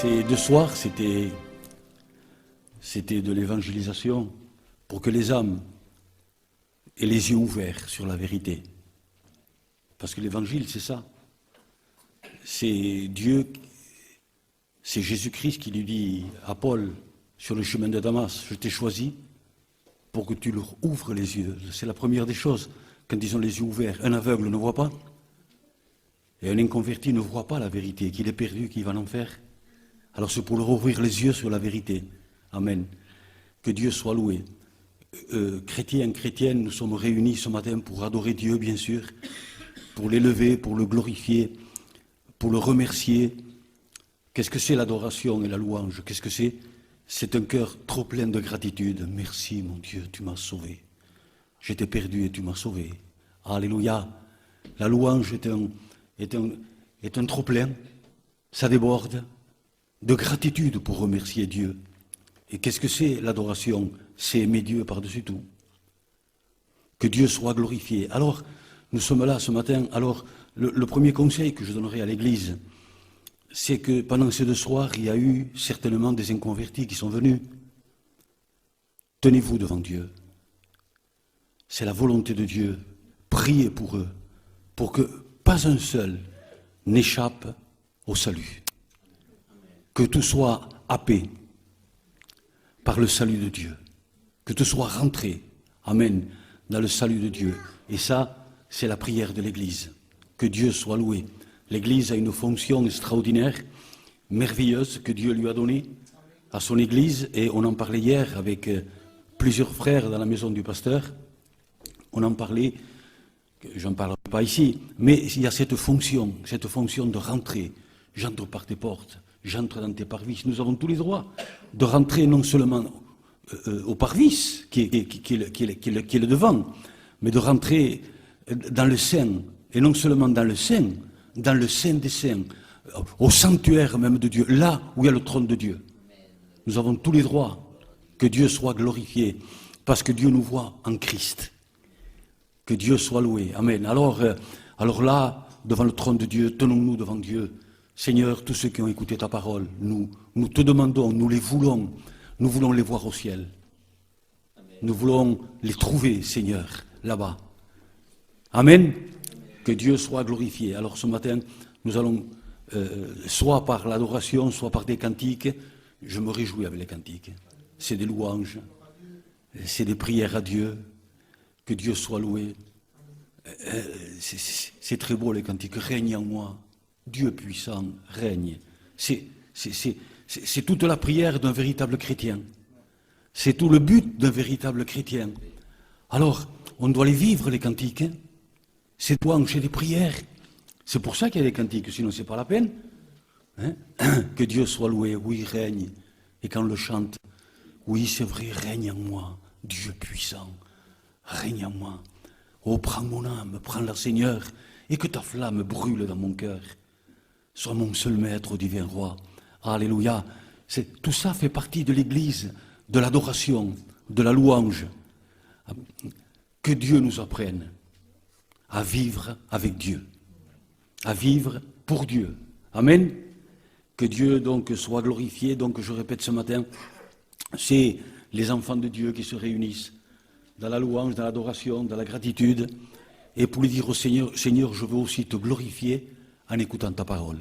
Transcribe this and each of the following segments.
Ces 2 soirs, c'était de l'évangélisation pour que les âmes aient les yeux ouverts sur la vérité. Parce que l'évangile, c'est ça. C'est Dieu, c'est Jésus-Christ qui lui dit à Paul sur le chemin de Damas, je t'ai choisi pour que tu leur ouvres les yeux. C'est la première des choses. Quand ils ont les yeux ouverts, un aveugle ne voit pas. Et un inconverti ne voit pas la vérité, qu'il est perdu, qu'il va en enfer. Alors c'est pour leur ouvrir les yeux sur la vérité. Amen. Que Dieu soit loué. Chrétiens, chrétiennes, nous sommes réunis ce matin pour adorer Dieu, bien sûr, pour l'élever, pour le glorifier, pour le remercier. Qu'est-ce que c'est l'adoration et la louange? Qu'est-ce que c'est? C'est un cœur trop plein de gratitude. Merci mon Dieu, tu m'as sauvé. J'étais perdu et tu m'as sauvé. Alléluia. La louange est un trop plein. Ça déborde de gratitude pour remercier Dieu. Et qu'est-ce que c'est l'adoration? C'est aimer Dieu par-dessus tout. Que Dieu soit glorifié. Alors, nous sommes là ce matin. Alors, le premier conseil que je donnerai à l'Église, c'est que pendant ces 2 soirs, il y a eu certainement des inconvertis qui sont venus. Tenez-vous devant Dieu. C'est la volonté de Dieu. Priez pour eux, pour que pas un seul n'échappe au salut. Que tout soit happé par le salut de Dieu. Que tout soit rentré, amen, dans le salut de Dieu. Et ça, c'est la prière de l'Église. Que Dieu soit loué. L'Église a une fonction extraordinaire, merveilleuse, que Dieu lui a donnée à son Église. Et on en parlait hier avec plusieurs frères dans la maison du pasteur. On en parlait, je n'en parlerai pas ici, mais il y a cette fonction de rentrer. J'entre par tes portes, j'entre dans tes parvis. Nous avons tous les droits de rentrer non seulement au parvis, qui est le devant, mais de rentrer dans le Saint, et non seulement dans le Saint des Saints, au sanctuaire même de Dieu, là où il y a le trône de Dieu. Nous avons tous les droits. Que Dieu soit glorifié, parce que Dieu nous voit en Christ. Que Dieu soit loué. Amen. Alors là, devant le trône de Dieu, tenons-nous devant Dieu. Seigneur, tous ceux qui ont écouté ta parole, nous te demandons, nous voulons les voir au ciel. Amen. Nous voulons les trouver, Seigneur, là-bas. Amen. Que Dieu soit glorifié. Alors ce matin, nous allons, soit par l'adoration, soit par des cantiques. Je me réjouis avec les cantiques. C'est des louanges, c'est des prières à Dieu. Que Dieu soit loué. C'est très beau les cantiques. Règne en moi. Dieu puissant, règne. C'est toute la prière d'un véritable chrétien. C'est tout le but d'un véritable chrétien. Alors, on doit les vivre, les cantiques. C'est louanges et des prières. C'est pour ça qu'il y a des cantiques, sinon c'est pas la peine. Hein? Que Dieu soit loué, oui, règne. Et quand on le chante, oui, c'est vrai, règne en moi, Dieu puissant, règne en moi. Oh, prends mon âme, prends-la, Seigneur, et que ta flamme brûle dans mon cœur. Sois mon seul maître, divin roi. Alléluia. Tout ça fait partie de l'Église, de l'adoration, de la louange. Que Dieu nous apprenne à vivre avec Dieu, à vivre pour Dieu. Amen. Que Dieu donc soit glorifié. Donc je répète ce matin, c'est les enfants de Dieu qui se réunissent dans la louange, dans l'adoration, dans la gratitude, et pour lui dire au Seigneur, Seigneur, je veux aussi te glorifier en écoutant ta parole.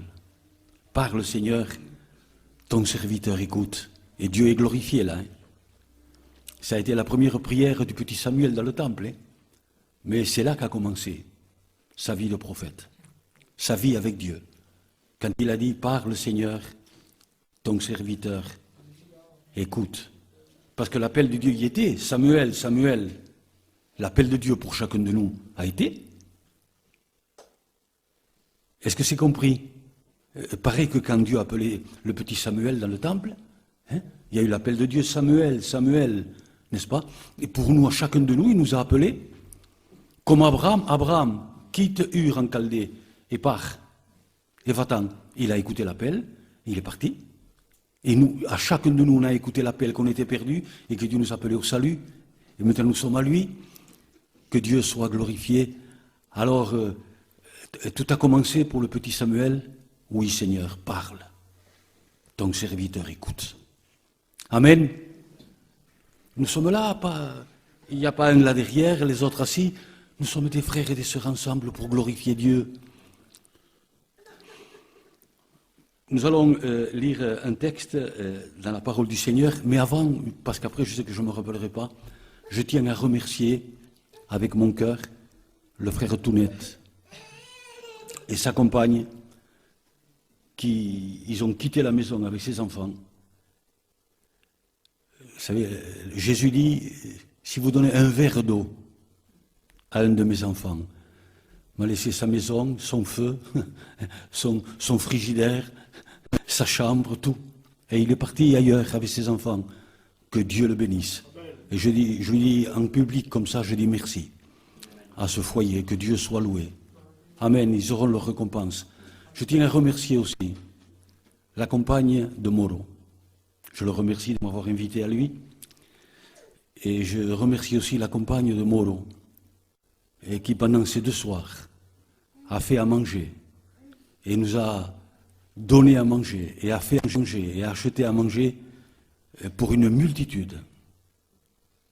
Parle, Seigneur, ton serviteur écoute. Et Dieu est glorifié là. Hein. Ça a été la première prière du petit Samuel dans le temple. Hein. Mais c'est là qu'a commencé sa vie de prophète, sa vie avec Dieu. Quand il a dit, parle, Seigneur, ton serviteur écoute. Parce que l'appel de Dieu y était. Samuel, Samuel. L'appel de Dieu pour chacun de nous a été. Est-ce que c'est compris? Pareil que quand Dieu appelait le petit Samuel dans le temple, hein, il y a eu l'appel de Dieu, Samuel, Samuel, n'est-ce pas? Et pour nous, à chacun de nous, il nous a appelés. Comme Abraham quitte Ur en Chaldée et part. Et va-t'en. Il a écouté l'appel, il est parti. Et nous, à chacun de nous, on a écouté l'appel qu'on était perdu et que Dieu nous appelait au salut. Et maintenant, nous sommes à lui. Que Dieu soit glorifié. Alors, tout a commencé pour le petit Samuel. Oui, Seigneur, parle. ton serviteur écoute. Amen. Nous sommes là, il n'y a pas un là derrière, les autres assis. Nous sommes des frères et des sœurs ensemble pour glorifier Dieu. Nous allons lire un texte dans la parole du Seigneur, mais avant, parce qu'après je sais que je ne me rappellerai pas, je tiens à remercier avec mon cœur le frère Tounet et sa compagne ils ont quitté la maison avec ses enfants. Vous savez, Jésus dit, si vous donnez un verre d'eau à un de mes enfants, m'a laissé sa maison, son feu, son frigidaire, sa chambre, tout. Et il est parti ailleurs avec ses enfants. Que Dieu le bénisse. Et je lui dis en public comme ça, je dis merci à ce foyer, que Dieu soit loué. Amen, ils auront leur récompense. Je tiens à remercier aussi la compagne de Moro. Je le remercie de m'avoir invité à lui. Et je remercie aussi la compagne de Moro, et qui pendant ces 2 soirs a fait à manger et nous a donné à manger et a fait à manger et a acheté à manger pour une multitude.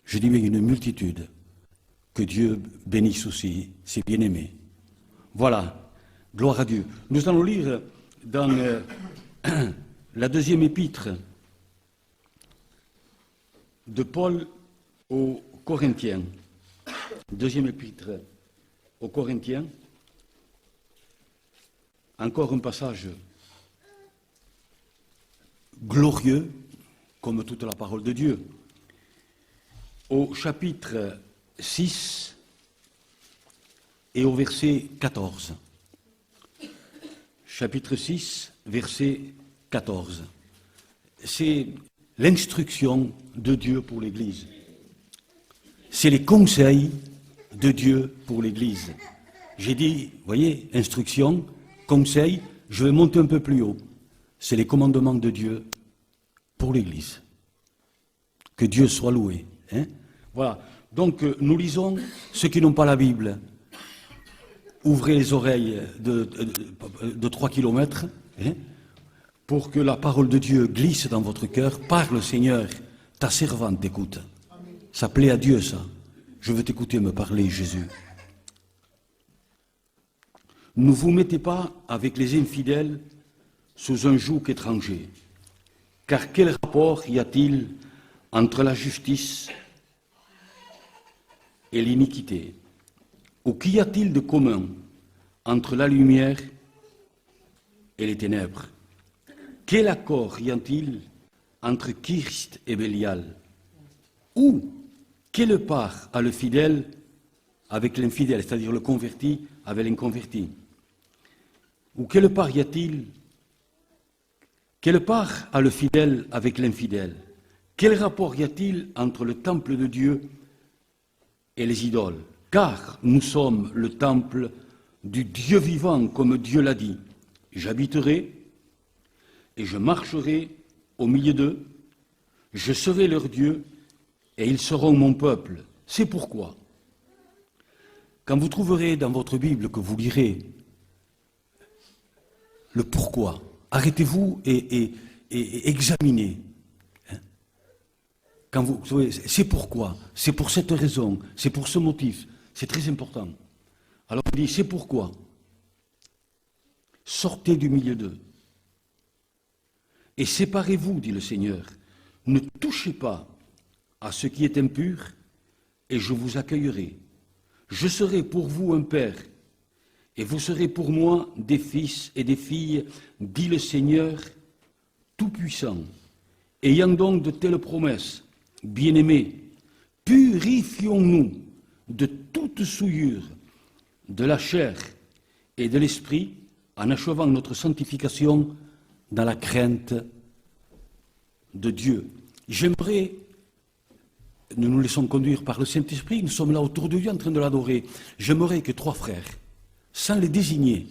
Je dis bien une multitude. Que Dieu bénisse aussi ses bien-aimés. Voilà, gloire à Dieu. Nous allons lire dans la 2e épître de Paul aux Corinthiens. 2e épître aux Corinthiens. Encore un passage glorieux, comme toute la parole de Dieu. Au chapitre 6 et au verset 14. Chapitre 6, verset 14. C'est l'instruction de Dieu pour l'Église. C'est les conseils de Dieu pour l'Église. J'ai dit, voyez, instruction, conseil, je vais monter un peu plus haut. C'est les commandements de Dieu pour l'Église. Que Dieu soit loué. Hein? Voilà. Donc, nous lisons ceux qui n'ont pas la Bible. Ouvrez les oreilles de 3 kilomètres, hein, pour que la parole de Dieu glisse dans votre cœur. Parle, Seigneur, ta servante t'écoute. Ça plaît à Dieu, ça. Je veux t'écouter me parler, Jésus. Ne vous mettez pas avec les infidèles sous un joug étranger. Car quel rapport y a-t-il entre la justice et l'iniquité? Ou qu'y a-t-il de commun entre la lumière et les ténèbres? Quel accord y a-t-il entre Christ et Bélial? Ou quelle part a le fidèle avec l'infidèle, c'est-à-dire le converti avec l'inconverti? Ou quelle part a le fidèle avec l'infidèle? Quel rapport y a-t-il entre le temple de Dieu et les idoles? Car nous sommes le temple du Dieu vivant, comme Dieu l'a dit. J'habiterai et je marcherai au milieu d'eux, je serai leur Dieu et ils seront mon peuple. C'est pourquoi, quand vous trouverez dans votre Bible que vous lirez le pourquoi, arrêtez-vous et examinez. Quand vous savez, c'est pourquoi, c'est pour cette raison, c'est pour ce motif, c'est très important. Alors il dit, c'est pourquoi. Sortez du milieu d'eux et séparez-vous, dit le Seigneur. Ne touchez pas à ce qui est impur et je vous accueillerai. Je serai pour vous un père et vous serez pour moi des fils et des filles, dit le Seigneur Tout-Puissant. Ayant donc de telles promesses, bien-aimés, purifions-nous de toute souillure, de la chair et de l'esprit, en achevant notre sanctification dans la crainte de Dieu. J'aimerais, nous nous laissons conduire par le Saint-Esprit, nous sommes là autour de Dieu en train de l'adorer. J'aimerais que 3 frères, sans les désigner,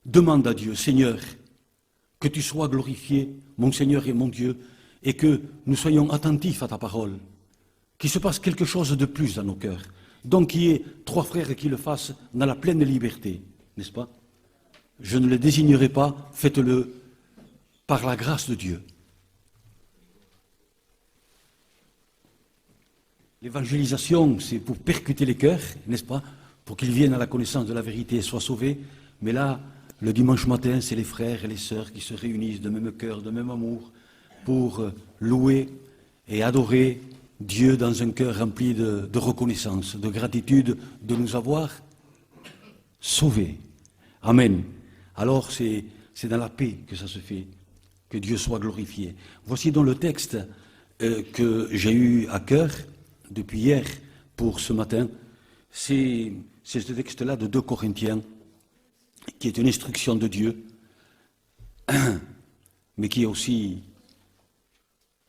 demandent à Dieu, Seigneur, que tu sois glorifié, mon Seigneur et mon Dieu, et que nous soyons attentifs à ta parole, qu'il se passe quelque chose de plus dans nos cœurs. Donc qu'il y ait 3 frères qui le fassent dans la pleine liberté, n'est-ce pas? je ne le désignerai pas, faites-le par la grâce de Dieu. L'évangélisation, c'est pour percuter les cœurs, n'est-ce pas? Pour qu'ils viennent à la connaissance de la vérité et soient sauvés. Mais là, le dimanche matin, c'est les frères et les sœurs qui se réunissent de même cœur, de même amour, pour louer et adorer Dieu dans un cœur rempli de reconnaissance, de gratitude de nous avoir sauvés. Amen. Alors c'est dans la paix que ça se fait, que Dieu soit glorifié. Voici donc le texte que j'ai eu à cœur depuis hier pour ce matin. C'est ce texte-là de 2 Corinthiens, qui est une instruction de Dieu, mais qui est aussi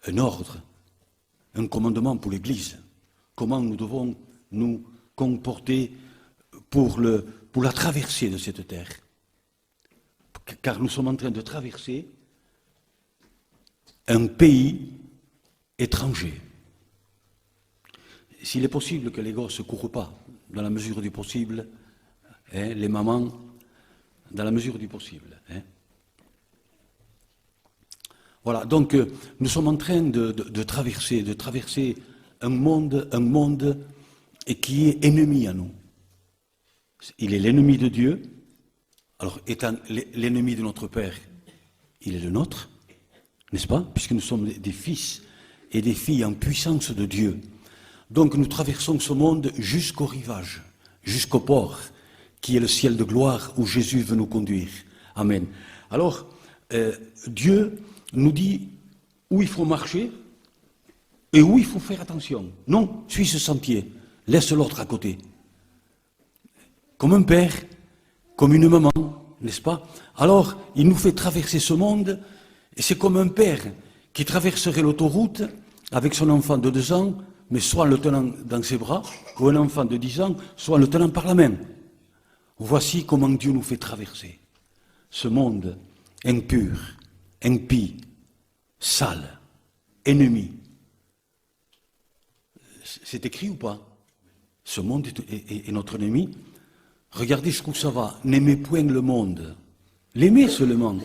un ordre, un commandement pour l'Église. Comment nous devons nous comporter pour la traversée de cette terre. Car nous sommes en train de traverser un pays étranger. S'il est possible que les gosses ne courent pas, dans la mesure du possible, les mamans, dans la mesure du possible. Voilà, donc nous sommes en train de traverser un monde qui est ennemi à nous. Il est l'ennemi de Dieu. Alors, étant l'ennemi de notre Père, il est le nôtre, n'est-ce pas? Puisque nous sommes des fils et des filles en puissance de Dieu. Donc nous traversons ce monde jusqu'au rivage, jusqu'au port, qui est le ciel de gloire où Jésus veut nous conduire. Amen. Alors, Dieu nous dit où il faut marcher et où il faut faire attention. Non, suis ce sentier, laisse l'autre à côté. Comme un père, comme une maman, n'est-ce pas? Alors, il nous fait traverser ce monde, et c'est comme un père qui traverserait l'autoroute avec son enfant de 2 ans, mais soit en le tenant dans ses bras, ou un enfant de 10 ans, soit en le tenant par la main. Voici comment Dieu nous fait traverser ce monde impur, impie, sale, ennemi. C'est écrit ou pas? Ce monde est notre ennemi. Regardez jusqu'où ça va. N'aimez point le monde. L'aimez seulement.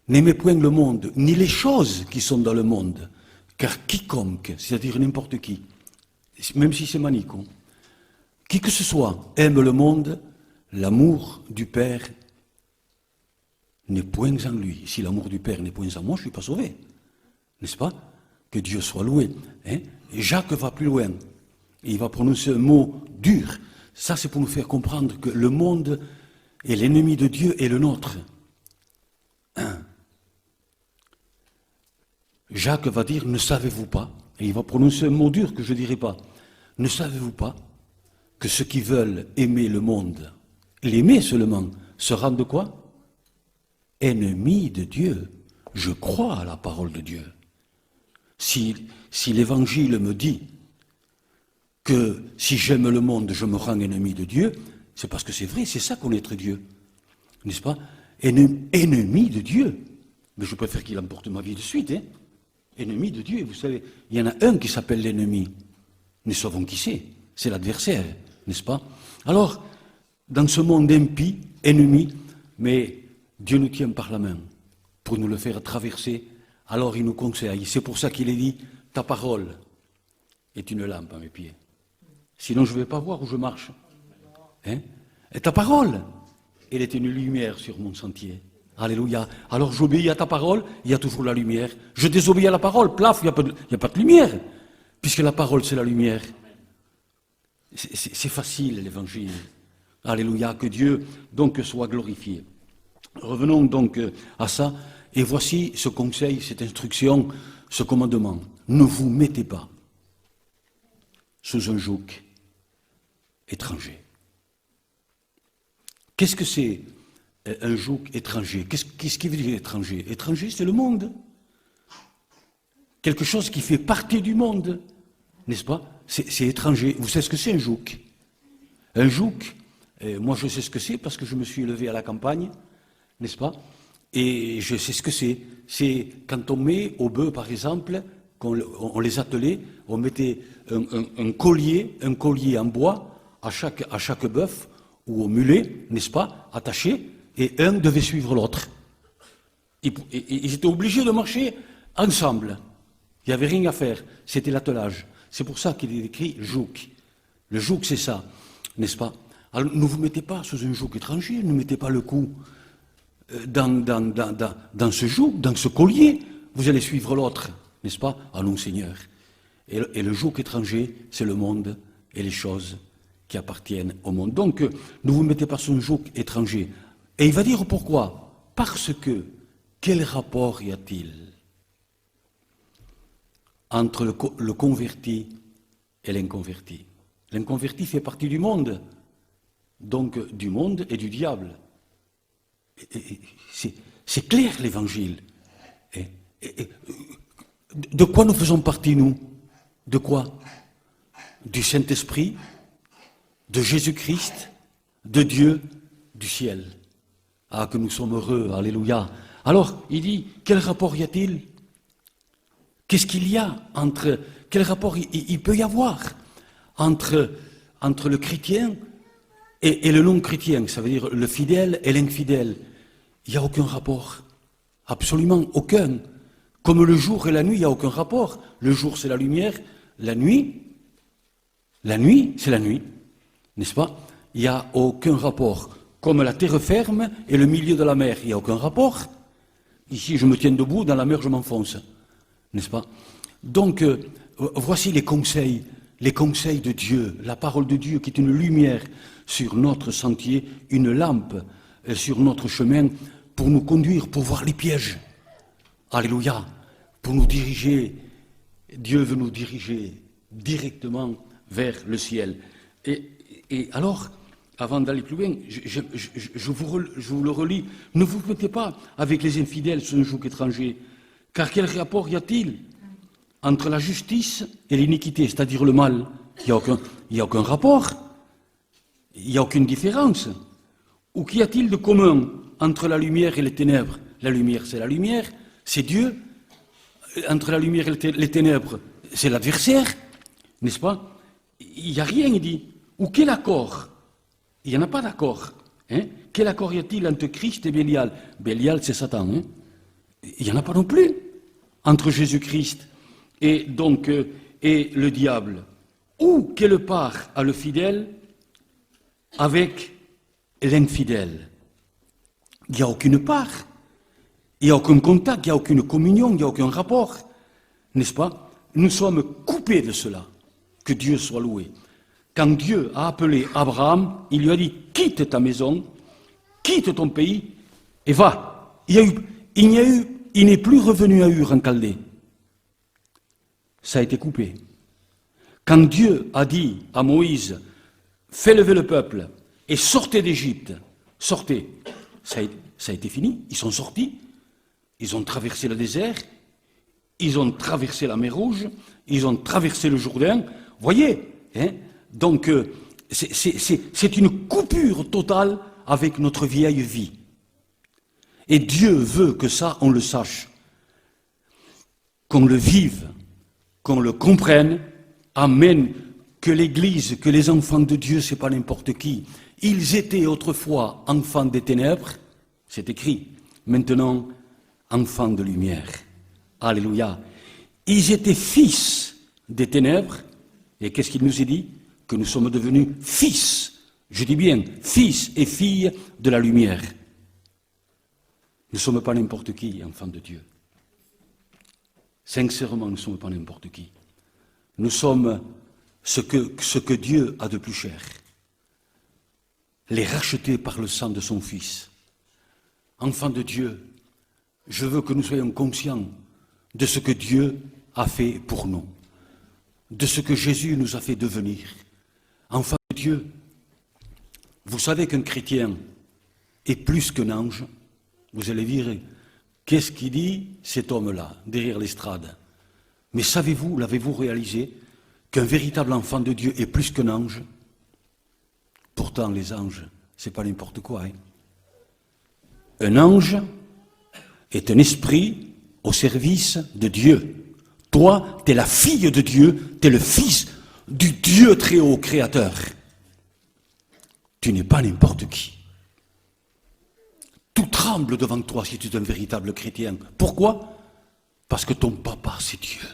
N'aimez point le monde, ni les choses qui sont dans le monde. Car quiconque, c'est-à-dire n'importe qui, même si c'est Manicon, qui que ce soit, aime le monde, l'amour du Père n'est point en lui. Si l'amour du Père n'est point en moi, je ne suis pas sauvé. N'est-ce pas? Que Dieu soit loué. Et Jacques va plus loin. Et il va prononcer un mot dur. Ça, c'est pour nous faire comprendre que le monde est l'ennemi de Dieu et le nôtre. Jacques va dire, ne savez-vous pas, et il va prononcer un mot dur que je ne dirai pas, ne savez-vous pas que ceux qui veulent aimer le monde, l'aimer seulement, se rendent quoi? Ennemis de Dieu. Je crois à la parole de Dieu. Si l'Évangile me dit que si j'aime le monde, je me rends ennemi de Dieu, c'est parce que c'est vrai, c'est ça connaître Dieu. N'est-ce pas? Ennemi de Dieu. Mais je préfère qu'il emporte ma vie de suite. Ennemi de Dieu. Vous savez, il y en a un qui s'appelle l'ennemi. Nous savons qui c'est l'adversaire, n'est-ce pas? Alors, dans ce monde impie, ennemi, mais Dieu nous tient par la main pour nous le faire traverser. Alors il nous conseille. C'est pour ça qu'il est dit, ta parole est une lampe à mes pieds. Sinon je ne vais pas voir où je marche. Et ta parole, elle est une lumière sur mon sentier. Alléluia. Alors j'obéis à ta parole, il y a toujours la lumière. Je désobéis à la parole, plaf, il n'y a pas de lumière. Puisque la parole, c'est la lumière. C'est facile, l'évangile. Alléluia. Que Dieu, donc, soit glorifié. Revenons donc à ça. Et voici ce conseil, cette instruction, ce commandement. Ne vous mettez pas sous un joug étranger. Qu'est-ce que c'est un joug étranger? Qu'est-ce qui veut dire étranger? Étranger, c'est le monde. Quelque chose qui fait partie du monde, n'est-ce pas? C'est étranger. Vous savez ce que c'est un joug? Un joug, moi je sais ce que c'est parce que je me suis élevé à la campagne, n'est-ce pas? Et je sais ce que c'est. C'est quand on met aux bœufs, par exemple, on les attelait, on mettait un collier en bois à chaque bœuf ou au mulet, n'est-ce pas, attaché, et un devait suivre l'autre. Ils étaient obligés de marcher ensemble. Il n'y avait rien à faire, c'était l'attelage. C'est pour ça qu'il est écrit joug. Le joug, c'est ça, n'est-ce pas? Alors, ne vous mettez pas sous un joug étranger, ne mettez pas le cou dans ce joug, dans ce collier. Vous allez suivre l'autre, n'est-ce pas? Ah non, Seigneur. Et le joug étranger, c'est le monde et les choses qui appartiennent au monde. Donc, ne vous mettez pas sous un joug étranger. Et il va dire pourquoi? Parce que, quel rapport y a-t-il entre le converti et l'inconverti? L'inconverti fait partie du monde, donc du monde et du diable. C'est clair l'évangile. De quoi nous faisons partie, nous? De quoi? Du Saint-Esprit, de Jésus-Christ, de Dieu, du ciel. Ah, que nous sommes heureux, alléluia. Alors, il dit, quel rapport y a-t-il? Qu'est-ce qu'il y a entre... Quel rapport il peut y avoir entre le chrétien et le non-chrétien, ça veut dire le fidèle et l'infidèle? Il n'y a aucun rapport. Absolument aucun. Comme le jour et la nuit, il n'y a aucun rapport. Le jour, c'est la lumière. La nuit, c'est la nuit. N'est-ce pas? Il n'y a aucun rapport. Comme la terre ferme et le milieu de la mer, il n'y a aucun rapport. Ici, je me tiens debout, dans la mer, je m'enfonce. N'est-ce pas? Donc, voici les conseils de Dieu, la parole de Dieu qui est une lumière sur notre sentier, une lampe sur notre chemin pour nous conduire, pour voir les pièges. Alléluia. Pour nous diriger, Dieu veut nous diriger directement vers le ciel. Et alors, avant d'aller plus loin, je vous le relis. Ne vous mettez pas avec les infidèles sur un joug étranger. Car quel rapport y a-t-il entre la justice et l'iniquité, c'est-à-dire le mal? Il n'y a aucun rapport. Il n'y a aucune différence. Ou qu'y a-t-il de commun entre la lumière et les ténèbres? La lumière, c'est la lumière, c'est Dieu. Entre la lumière et les ténèbres, c'est l'adversaire, n'est-ce pas? Il n'y a rien, il dit. Ou quel accord? Il n'y en a pas d'accord. Hein? Quel accord y a-t-il entre Christ et Bélial? Bélial, c'est Satan. Hein? Il n'y en a pas non plus entre Jésus-Christ et le diable. Ou quelle part a le fidèle avec l'infidèle? Il n'y a aucune part. Il n'y a aucun contact, il n'y a aucune communion, il n'y a aucun rapport. N'est-ce pas? Nous sommes coupés de cela. Que Dieu soit loué. Quand Dieu a appelé Abraham, il lui a dit, quitte ta maison, quitte ton pays et va. Il n'est plus revenu à Ur en Chaldée. Ça a été coupé. Quand Dieu a dit à Moïse, fais lever le peuple et sortez d'Égypte, sortez, ça a été fini, ils sont sortis, ils ont traversé le désert, ils ont traversé la mer Rouge, ils ont traversé le Jourdain, voyez, hein? Donc c'est une coupure totale avec notre vieille vie. Et Dieu veut que ça, on le sache, qu'on le vive, qu'on le comprenne. Amen. Que l'Église, que les enfants de Dieu, c'est pas n'importe qui. Ils étaient autrefois enfants des ténèbres, c'est écrit. Maintenant, enfants de lumière. Alléluia. Ils étaient fils des ténèbres. Et qu'est-ce qu'il nous est dit? Que nous sommes devenus fils. Je dis bien, fils et filles de la lumière. Nous ne sommes pas n'importe qui, enfants de Dieu. Sincèrement, nous ne sommes pas n'importe qui. Nous sommes ce que Dieu a de plus cher. Les rachetés par le sang de son Fils. Enfants de Dieu, je veux que nous soyons conscients de ce que Dieu a fait pour nous, de ce que Jésus nous a fait devenir. Enfants de Dieu, vous savez qu'un chrétien est plus qu'un ange. Vous allez dire, qu'est-ce qu'il dit cet homme-là, derrière l'estrade? Mais savez-vous, l'avez-vous réalisé, qu'un véritable enfant de Dieu est plus qu'un ange? Pourtant, les anges, c'est pas n'importe quoi. Hein? Un ange est un esprit au service de Dieu. Toi, tu es la fille de Dieu, tu es le fils du Dieu très haut créateur. Tu n'es pas n'importe qui. tremble devant toi si tu es un véritable chrétien. Pourquoi? Parce que ton papa, c'est Dieu.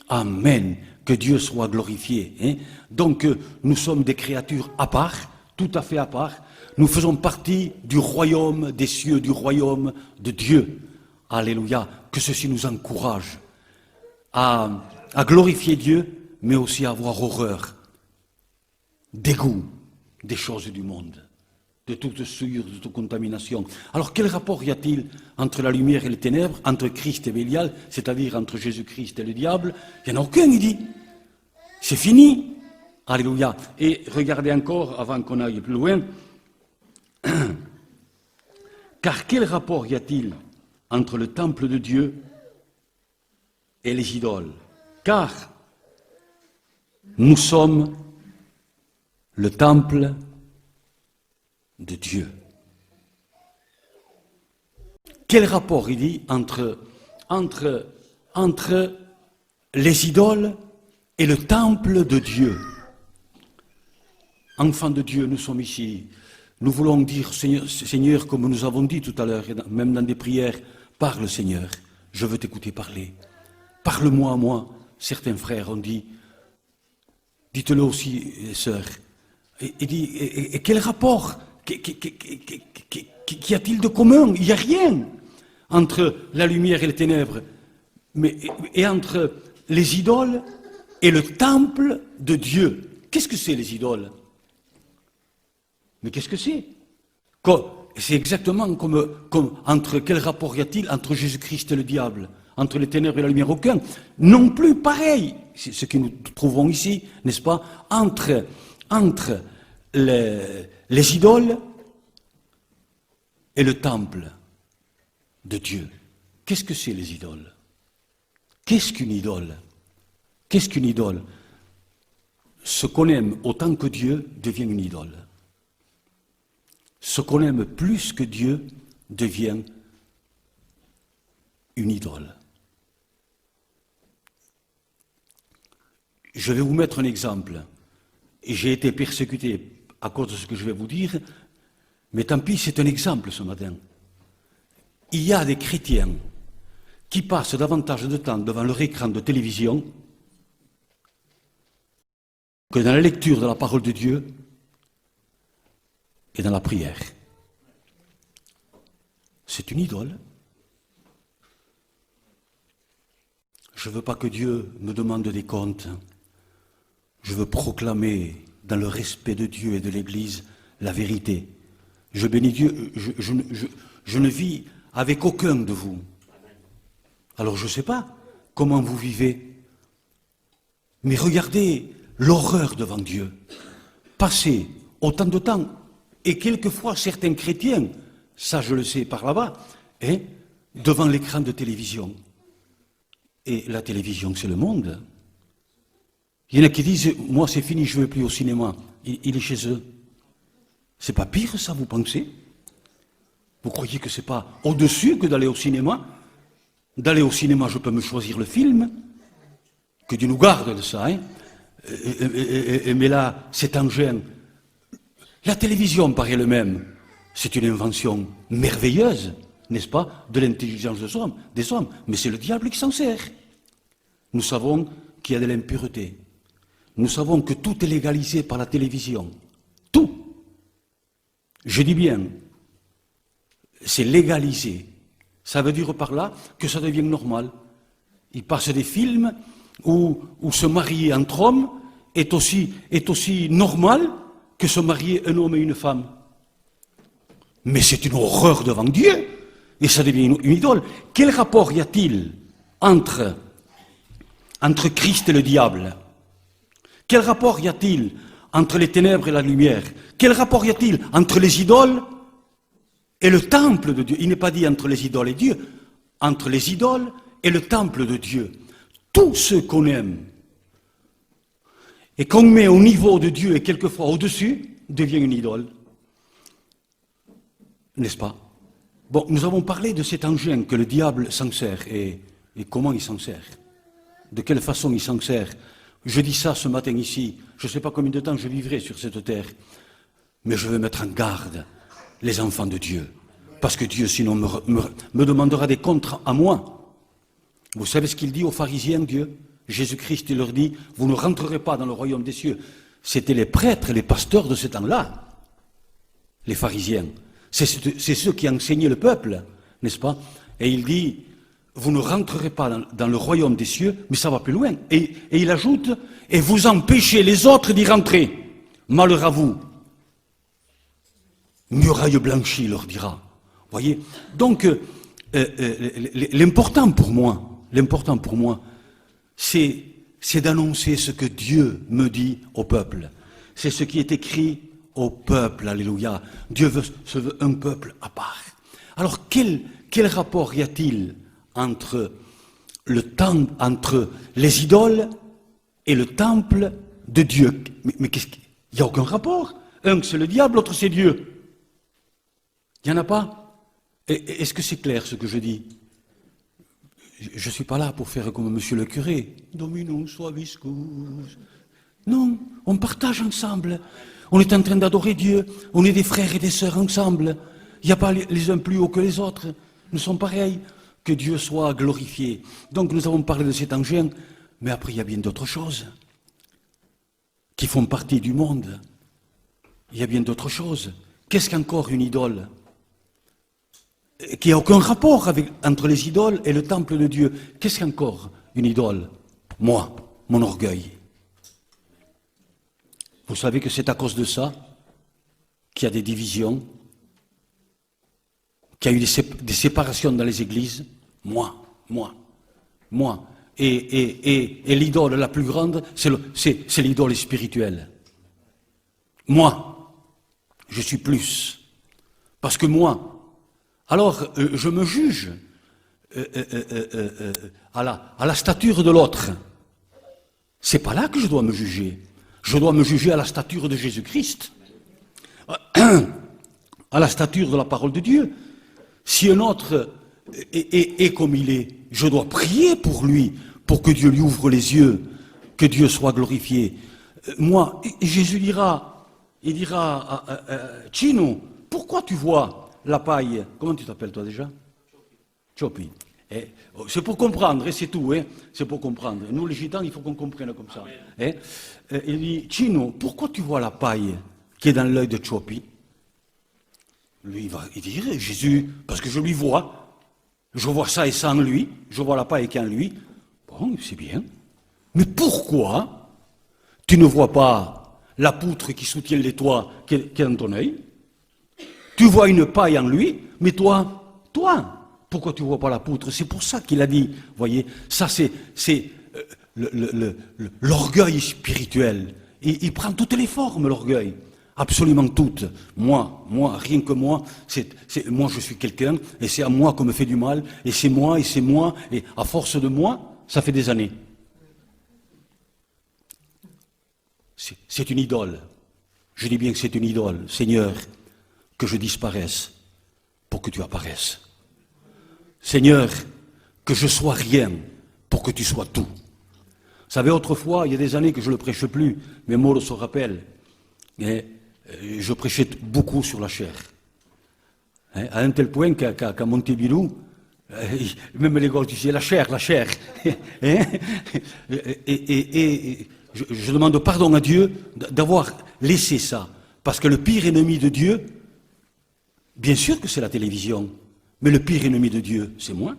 Amen. Que Dieu soit glorifié. Hein? Donc, nous sommes des créatures à part, tout à fait à part. Nous faisons partie du royaume des cieux, du royaume de Dieu. Alléluia. Que ceci nous encourage à glorifier Dieu, mais aussi à avoir horreur, dégoût des choses du monde, de toute souillure, de toute contamination. Alors, quel rapport y a-t-il entre la lumière et les ténèbres, entre Christ et Bélial, c'est-à-dire entre Jésus-Christ et le diable? Il n'y en a aucun, il dit. C'est fini. Alléluia. Et regardez encore, avant qu'on aille plus loin, car quel rapport y a-t-il entre le temple de Dieu et les idoles? Car nous sommes le temple de Dieu. Quel rapport il dit entre les idoles et le temple de Dieu? Enfants de Dieu, nous sommes ici. Nous voulons dire, Seigneur, comme nous avons dit tout à l'heure, même dans des prières, parle Seigneur, je veux t'écouter parler. Parle-moi à moi. Certains frères ont dit, dites-le aussi, sœurs. Et quel rapport qu'y a-t-il de commun? Il n'y a rien entre la lumière et les ténèbres, et entre les idoles et le temple de Dieu. Qu'est-ce que c'est les idoles? Mais qu'est-ce que c'est? C'est exactement comme entre quel rapport y a-t-il entre Jésus-Christ et le diable? Entre les ténèbres et la lumière? Aucun. Non plus pareil. C'est ce que nous trouvons ici, n'est-ce pas? Entre les idoles et le temple de Dieu. Qu'est-ce que c'est les idoles? Qu'est-ce qu'une idole? Qu'est-ce qu'une idole? Ce qu'on aime autant que Dieu devient une idole. Ce qu'on aime plus que Dieu devient une idole. Je vais vous mettre un exemple. J'ai été persécuté à cause de ce que je vais vous dire, mais tant pis, c'est un exemple ce matin. Il y a des chrétiens qui passent davantage de temps devant leur écran de télévision que dans la lecture de la parole de Dieu et dans la prière. C'est une idole. Je ne veux pas que Dieu me demande des comptes. Je veux proclamer dans le respect de Dieu et de l'Église la vérité. Je bénis Dieu, je ne vis avec aucun de vous. Alors je ne sais pas comment vous vivez, mais regardez l'horreur devant Dieu. Passer autant de temps, et quelquefois certains chrétiens, ça je le sais par là-bas, hein, devant l'écran de télévision. Et la télévision, c'est le monde. Il y en a qui disent, moi c'est fini, je ne veux plus au cinéma. Il est chez eux. C'est pas pire ça, vous pensez? Vous croyez que c'est pas au-dessus que d'aller au cinéma? D'aller au cinéma, je peux me choisir le film. Que Dieu nous garde de ça, hein? Mais là, cet engin, la télévision par elle-même, c'est une invention merveilleuse, n'est-ce pas, de l'intelligence des hommes, mais c'est le diable qui s'en sert. Nous savons qu'il y a de l'impureté. Nous savons que tout est légalisé par la télévision. Tout. Je dis bien, c'est légalisé. Ça veut dire par là que ça devient normal. Il passe des films où se marier entre hommes est aussi normal que se marier un homme et une femme. Mais c'est une horreur devant Dieu, et ça devient une idole. Quel rapport y a-t-il entre Christ et le diable? Quel rapport y a-t-il entre les ténèbres et la lumière? Quel rapport y a-t-il entre les idoles et le temple de Dieu? Il n'est pas dit entre les idoles et Dieu, entre les idoles et le temple de Dieu. Tout ce qu'on aime et qu'on met au niveau de Dieu et quelquefois au-dessus devient une idole. N'est-ce pas? Bon, nous avons parlé de cet engin que le diable s'en sert et comment il s'en sert. De quelle façon il s'en sert. Je dis ça ce matin ici. Je ne sais pas combien de temps je vivrai sur cette terre. Mais je veux mettre en garde les enfants de Dieu. Parce que Dieu, sinon, me demandera des comptes à moi. Vous savez ce qu'il dit aux pharisiens, Dieu? Jésus-Christ, il leur dit, vous ne rentrerez pas dans le royaume des cieux. C'était les prêtres, les pasteurs de ce temps-là, les pharisiens. C'est ceux qui enseignaient le peuple, n'est-ce pas? Et il dit, vous ne rentrerez pas dans le royaume des cieux, mais ça va plus loin. Et il ajoute, et vous empêchez les autres d'y rentrer. Malheur à vous. Muraille blanchie, leur dira. Voyez? Donc, l'important pour moi, c'est d'annoncer ce que Dieu me dit au peuple. C'est ce qui est écrit au peuple, alléluia. Dieu se veut un peuple à part. Alors, quel rapport y a-t-il entre les idoles et le temple de Dieu? Mais qu'est-ce qu'il n'y a aucun rapport. Un, c'est le diable, l'autre, c'est Dieu. Il n'y en a pas. Est-ce que c'est clair ce que je dis? Je ne suis pas là pour faire comme monsieur le curé. Dominus suaviscus. Non, on partage ensemble. On est en train d'adorer Dieu. On est des frères et des sœurs ensemble. Il n'y a pas les uns plus hauts que les autres. Nous sommes pareils. Que Dieu soit glorifié. Donc nous avons parlé de cet engin, mais après il y a bien d'autres choses qui font partie du monde. Il y a bien d'autres choses. Qu'est-ce qu'encore une idole? Qui n'a aucun rapport entre les idoles et le temple de Dieu. Qu'est-ce qu'encore une idole? Moi, mon orgueil. Vous savez que c'est à cause de ça qu'il y a des divisions, qu'il y a eu des séparations dans les églises. Moi. Et l'idole la plus grande, c'est l'idole spirituelle. Moi, je suis plus. Parce que moi, alors je me juge à la stature de l'autre. C'est pas là que je dois me juger. Je dois me juger à la stature de Jésus-Christ, à la stature de la parole de Dieu. Si un autre est comme il est, je dois prier pour lui, pour que Dieu lui ouvre les yeux, que Dieu soit glorifié. Moi, Jésus dira, il dira à Chino, pourquoi tu vois la paille? Comment tu t'appelles toi déjà? Chopi. C'est pour comprendre, c'est tout, c'est pour comprendre. Nous les gitans, il faut qu'on comprenne comme ça. Il dit, Chino, pourquoi tu vois la paille qui est dans l'œil de Chopi? Lui, il va dire, Jésus, parce que je lui vois. Je vois ça et ça en lui, je vois la paille qui est en lui. Bon, c'est bien. Mais pourquoi tu ne vois pas la poutre qui soutient les toits qui est dans ton œil? Tu vois une paille en lui, mais toi, pourquoi tu ne vois pas la poutre? C'est pour ça qu'il a dit, voyez, ça c'est l'orgueil spirituel. Il prend toutes les formes, l'orgueil. Absolument toutes. Moi, rien que moi, moi je suis quelqu'un, et c'est à moi qu'on me fait du mal, et c'est moi, et à force de moi, ça fait des années. C'est une idole. Je dis bien que c'est une idole. Seigneur, que je disparaisse pour que tu apparaisses. Seigneur, que je sois rien pour que tu sois tout. Vous savez, autrefois, il y a des années que je ne le prêche plus, mais Mauro se rappelle, je prêchais beaucoup sur la chair. À un tel point qu'à Montebillou, même les gars disaient la chair. Et je demande pardon à Dieu d'avoir laissé ça. Parce que le pire ennemi de Dieu, bien sûr que c'est la télévision, mais le pire ennemi de Dieu, c'est moi.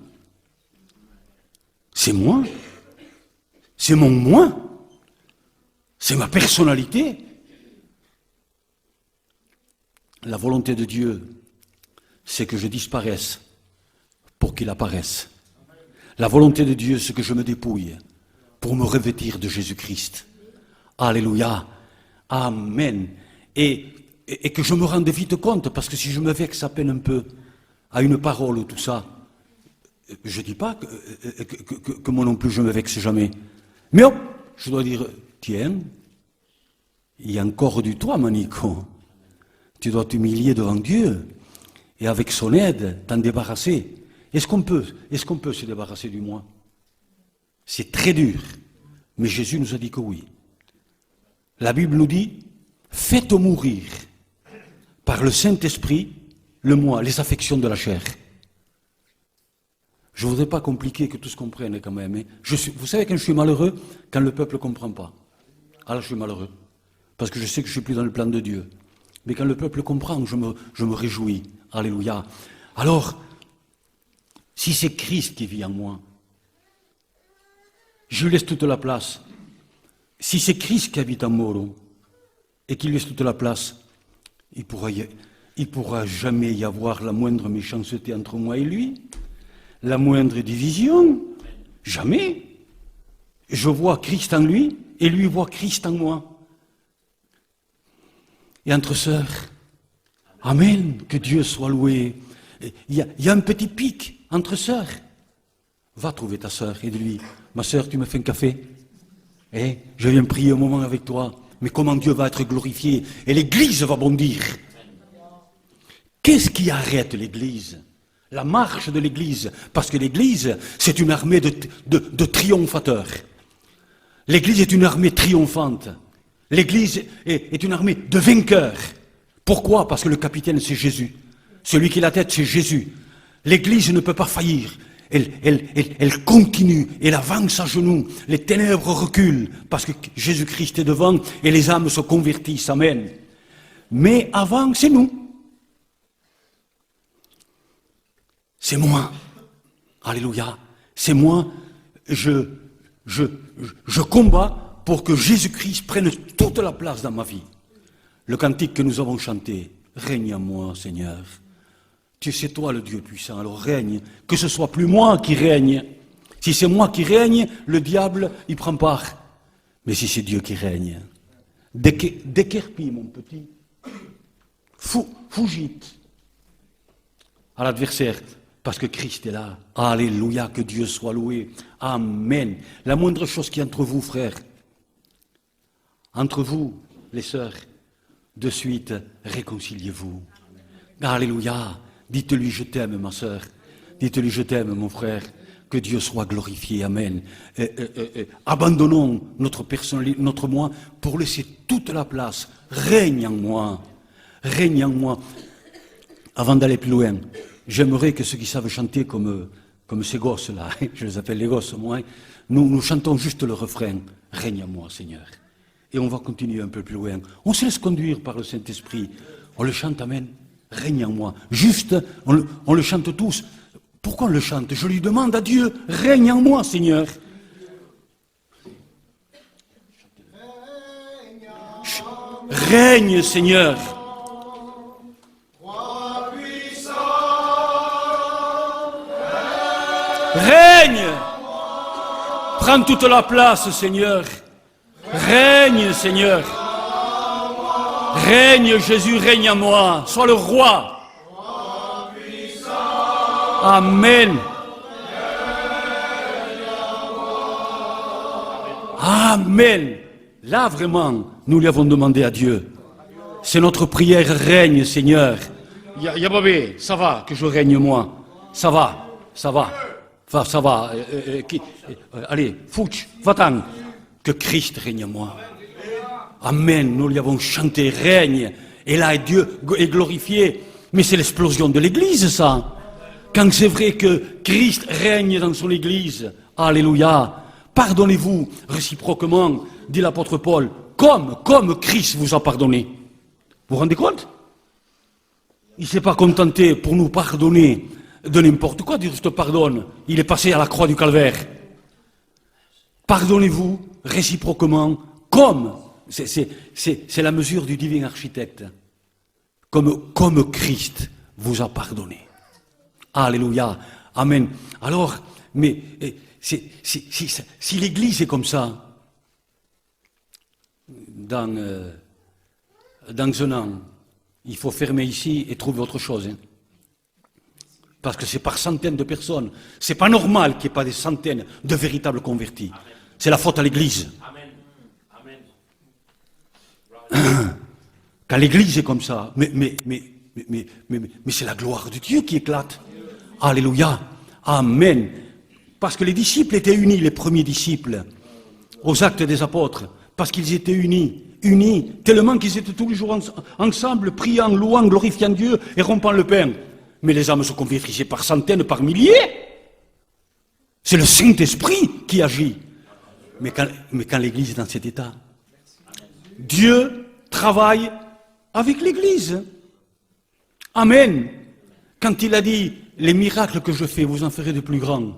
C'est moi. C'est mon moi. C'est ma personnalité. La volonté de Dieu, c'est que je disparaisse pour qu'il apparaisse. La volonté de Dieu, c'est que je me dépouille pour me revêtir de Jésus-Christ. Alléluia. Amen. Et que je me rende vite compte, parce que si je me vexe à peine un peu à une parole ou tout ça, je ne dis pas que moi non plus je me vexe jamais. Mais hop, je dois dire, tiens, il y a encore du toi, Manico. Tu dois t'humilier devant Dieu et avec son aide, t'en débarrasser. Est-ce qu'on peut se débarrasser du moi? C'est très dur, mais Jésus nous a dit que oui. La Bible nous dit, faites mourir par le Saint-Esprit le moi, les affections de la chair. Je ne voudrais pas compliquer, que tous comprennent quand même. Hein. Vous savez quand je suis malheureux? Quand le peuple ne comprend pas. Alors je suis malheureux. Parce que je sais que je ne suis plus dans le plan de Dieu. Mais quand le peuple comprend, je me réjouis. Alléluia. Alors, si c'est Christ qui vit en moi, je lui laisse toute la place. Si c'est Christ qui habite en moi, et qui lui laisse toute la place, il pourra jamais y avoir la moindre méchanceté entre moi et lui, la moindre division, jamais. Je vois Christ en lui, et lui voit Christ en moi. Et entre sœurs, amen, que Dieu soit loué. Il y a un petit pic entre sœurs. Va trouver ta sœur et dis-lui, ma sœur, tu me fais un café? Je viens prier un moment avec toi. Mais comment Dieu va être glorifié? Et l'Église va bondir. Qu'est-ce qui arrête l'Église? La marche de l'Église. Parce que l'Église, c'est une armée de triomphateurs. L'Église est une armée triomphante. L'Église est une armée de vainqueurs. Pourquoi? Parce que le capitaine, c'est Jésus. Celui qui est la tête, c'est Jésus. L'Église ne peut pas faillir. Elle continue, elle avance à genoux. Les ténèbres reculent parce que Jésus-Christ est devant et les âmes se convertissent. Amen. Mais avant, c'est nous. C'est moi. Alléluia. C'est moi. Je combats pour que Jésus-Christ prenne toute la place dans ma vie. Le cantique que nous avons chanté, règne en moi, Seigneur. C'est toi le Dieu puissant, alors règne. Que ce soit plus moi qui règne. Si c'est moi qui règne, le diable, il prend part. Mais si c'est Dieu qui règne, déquerpis, mon petit, fugite à l'adversaire, parce que Christ est là. Alléluia, que Dieu soit loué. Amen. La moindre chose qui est entre vous, frères, entre vous, les sœurs, de suite, réconciliez-vous. Alléluia. Dites-lui, je t'aime, ma sœur. Dites-lui, je t'aime, mon frère. Que Dieu soit glorifié. Amen. Abandonnons notre personnalité, notre moi, pour laisser toute la place. Règne en moi. Règne en moi. Avant d'aller plus loin, j'aimerais que ceux qui savent chanter comme ces gosses-là, je les appelle les gosses, moi, nous chantons juste le refrain. Règne en moi, Seigneur. Et on va continuer un peu plus loin. On se laisse conduire par le Saint-Esprit. On le chante, amen. Règne en moi. Juste, on le chante tous. Pourquoi on le chante? Je lui demande à Dieu, règne en moi, Seigneur. Règne, Seigneur. Règne. Prends toute la place, Seigneur. Règne, Seigneur. Règne, Jésus, règne en moi. Sois le roi. Amen. Amen. Là, vraiment, nous lui avons demandé à Dieu. C'est notre prière, règne, Seigneur. Yababé, ça va, que je règne moi. Ça va, ça va. Ça va. Allez, Fouch, va-t'en. Que Christ règne en moi. Amen. Nous lui avons chanté, règne. Et là, Dieu est glorifié. Mais c'est l'explosion de l'Église, ça. Quand c'est vrai que Christ règne dans son Église. Alléluia. Pardonnez-vous réciproquement, dit l'apôtre Paul, comme Christ vous a pardonné. Vous vous rendez compte? Il ne s'est pas contenté pour nous pardonner de n'importe quoi, Dieu te pardonne. Il est passé à la croix du calvaire. Pardonnez-vous réciproquement, comme, c'est la mesure du divin architecte, comme Christ vous a pardonné. Alléluia, amen. Alors, mais si l'Église est comme ça, dans un an, il faut fermer ici et trouver autre chose. Hein. Parce que c'est par centaines de personnes. C'est pas normal qu'il n'y ait pas des centaines de véritables convertis. Amen. C'est la faute à l'Église. Amen. Amen. Quand l'Église est comme ça, mais c'est la gloire de Dieu qui éclate. Alléluia. Amen. Parce que les disciples étaient unis, les premiers disciples, aux actes des apôtres, parce qu'ils étaient unis. unis, tellement qu'ils étaient tous les jours ensemble, priant, louant, glorifiant Dieu et rompant le pain. Mais les âmes se convertissaient par centaines, par milliers. C'est le Saint-Esprit qui agit. Mais quand l'Église est dans cet état, Dieu travaille avec l'Église. Amen. Quand il a dit, les miracles que je fais, vous en ferez de plus grands.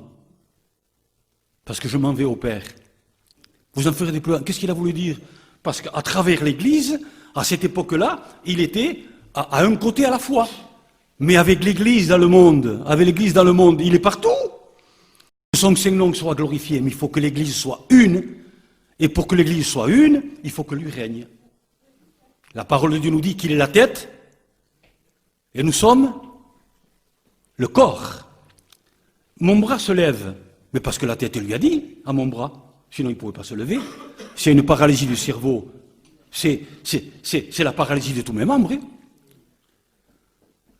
Parce que je m'en vais au Père. Vous en ferez de plus grands. Qu'est-ce qu'il a voulu dire? Parce qu'à travers l'Église, à cette époque-là, il était à un côté à la fois. Mais avec l'Église dans le monde, il est partout. Que son Saint-Nom soit glorifié, mais il faut que l'Église soit une. Et pour que l'Église soit une, il faut que lui règne. La parole de Dieu nous dit qu'il est la tête, et nous sommes le corps. Mon bras se lève, mais parce que la tête lui a dit à mon bras, sinon il ne pouvait pas se lever. C'est une paralysie du cerveau, c'est la paralysie de tous mes membres.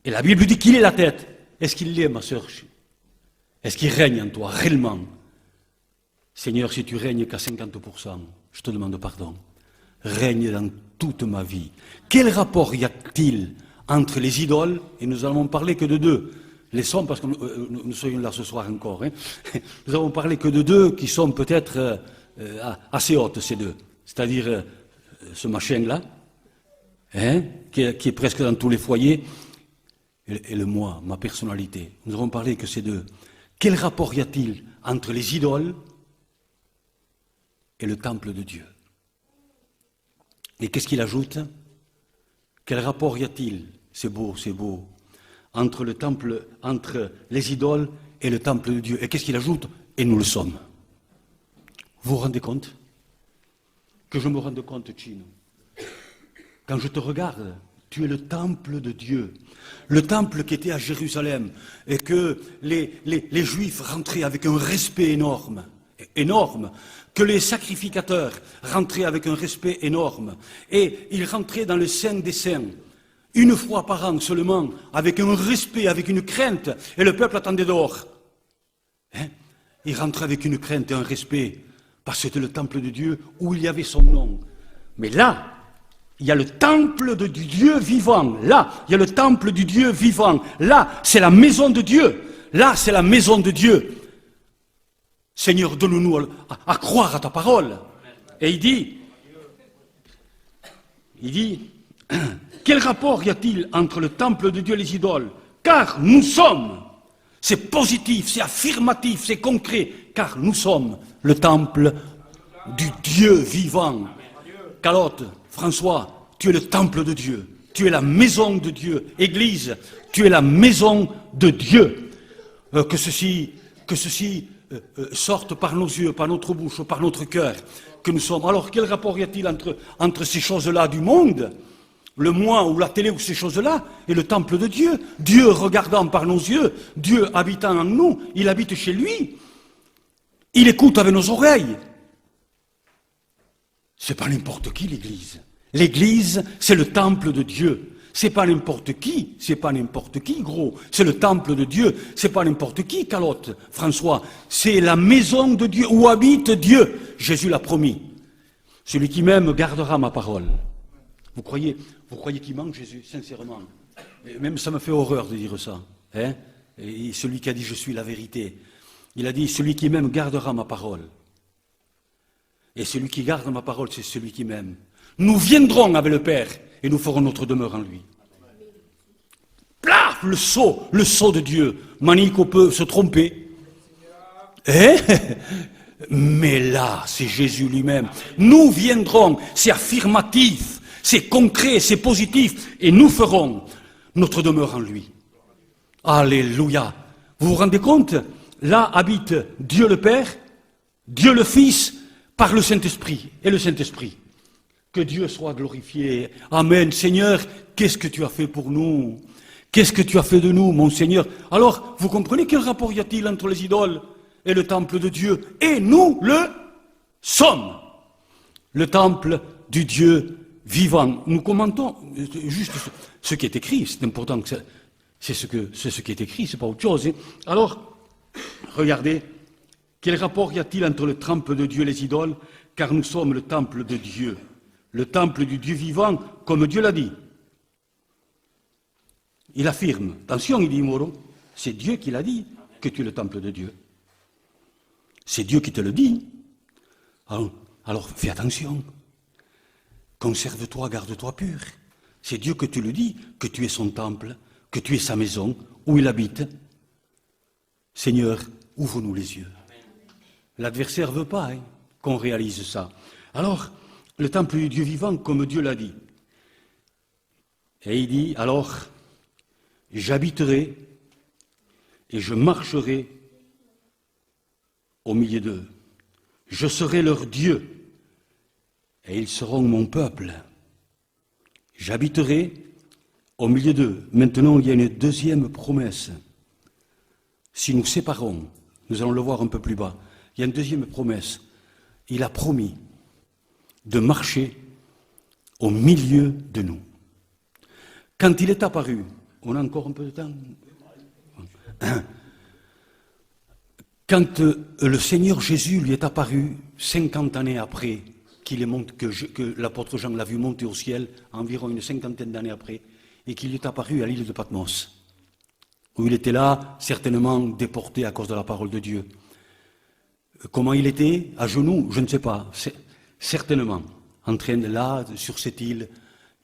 Et la Bible dit qu'il est la tête. Est-ce qu'il l'est, ma sœur? Est-ce qu'il règne en toi, réellement? Seigneur, si tu règnes qu'à 50%, je te demande pardon. Règne dans toute ma vie. Quel rapport y a-t-il entre les idoles, et nous allons parler que de deux, les sommes, parce que nous soyons là ce soir encore, nous avons parlé que de deux qui sont peut-être assez hautes, ces deux, c'est-à-dire ce machin-là, qui est presque dans tous les foyers, et le moi, ma personnalité. Nous avons parlé que ces deux. Quel rapport y a-t-il entre les idoles et le temple de Dieu? Et qu'est-ce qu'il ajoute? Quel rapport y a-t-il, c'est beau, entre le temple, entre les idoles et le temple de Dieu? Et qu'est-ce qu'il ajoute? Et nous le sommes. Vous vous rendez compte? Que je me rende compte, Chino. Quand je te regarde, tu es le temple de Dieu. Le temple qui était à Jérusalem et que les Juifs rentraient avec un respect énorme, que les sacrificateurs rentraient avec un respect énorme, et ils rentraient dans le Saint des Saints, une fois par an seulement, avec un respect, avec une crainte, et le peuple attendait dehors. Ils rentraient avec une crainte et un respect, parce que c'était le temple de Dieu où il y avait son nom. Mais là, il y a le temple du Dieu vivant. Là, il y a le temple du Dieu vivant. Là, c'est la maison de Dieu. Là, c'est la maison de Dieu. Seigneur, donne-nous à croire à ta parole. Et il dit, quel rapport y a-t-il entre le temple de Dieu et les idoles? Car nous sommes, c'est positif, c'est affirmatif, c'est concret, car nous sommes le temple du Dieu vivant. Calotte, François, tu es le temple de Dieu, tu es la maison de Dieu. Église, tu es la maison de Dieu. Que ceci sorte par nos yeux, par notre bouche, par notre cœur, que nous sommes. Alors quel rapport y a-t-il entre ces choses-là du monde, le moi ou la télé ou ces choses-là, et le temple de Dieu? Dieu regardant par nos yeux, Dieu habitant en nous, il habite chez lui. Il écoute avec nos oreilles. C'est pas n'importe qui, l'Église. L'Église, c'est le temple de Dieu. C'est pas n'importe qui, gros. C'est le temple de Dieu. C'est pas n'importe qui, Calotte, François. C'est la maison de Dieu, où habite Dieu. Jésus l'a promis. Celui qui m'aime gardera ma parole. Vous croyez qu'il manque Jésus, sincèrement? Et même ça me fait horreur de dire ça. Et celui qui a dit je suis la vérité. Il a dit celui qui m'aime gardera ma parole. Et celui qui garde ma parole, c'est celui qui m'aime. Nous viendrons avec le Père et nous ferons notre demeure en lui. Plaf, le sceau de Dieu. Manico peut se tromper. Mais là, c'est Jésus lui-même. Nous viendrons, c'est affirmatif, c'est concret, c'est positif, et nous ferons notre demeure en lui. Alléluia. Vous vous rendez compte? Là habite Dieu le Père, Dieu le Fils, par le Saint-Esprit, et le Saint-Esprit. Que Dieu soit glorifié. Amen. Seigneur, qu'est-ce que tu as fait pour nous? Qu'est-ce que tu as fait de nous, mon Seigneur? Alors, vous comprenez quel rapport y a-t-il entre les idoles et le temple de Dieu? Et nous le sommes. Le temple du Dieu vivant. Nous commentons juste ce qui est écrit. C'est important que c'est ce qui est écrit, c'est pas autre chose. Alors, regardez. Quel rapport y a-t-il entre le temple de Dieu et les idoles? Car nous sommes le temple de Dieu. le temple du Dieu vivant, comme Dieu l'a dit. Il affirme, attention, il dit Moro, c'est Dieu qui l'a dit que tu es le temple de Dieu. C'est Dieu qui te le dit. Alors fais attention. Conserve-toi, garde-toi pur. C'est Dieu que tu le dis, que tu es son temple, que tu es sa maison, où il habite. Seigneur, ouvre-nous les yeux. L'adversaire ne veut pas qu'on réalise ça. Alors, le temple du Dieu vivant, comme Dieu l'a dit. Et il dit, alors, j'habiterai et je marcherai au milieu d'eux. Je serai leur Dieu et ils seront mon peuple. J'habiterai au milieu d'eux. Maintenant, il y a une deuxième promesse. Si nous séparons, nous allons le voir un peu plus bas, il y a une deuxième promesse. Il a promis de marcher au milieu de nous. Quand il est apparu, on a encore un peu de temps. Quand le Seigneur Jésus lui est apparu 50 années après que l'apôtre Jean l'a vu monter au ciel, environ une cinquantaine d'années après, et qu'il lui est apparu à l'île de Patmos, où il était là, certainement déporté à cause de la parole de Dieu. Comment il était? À genoux? Je ne sais pas. Certainement. En train de là, sur cette île,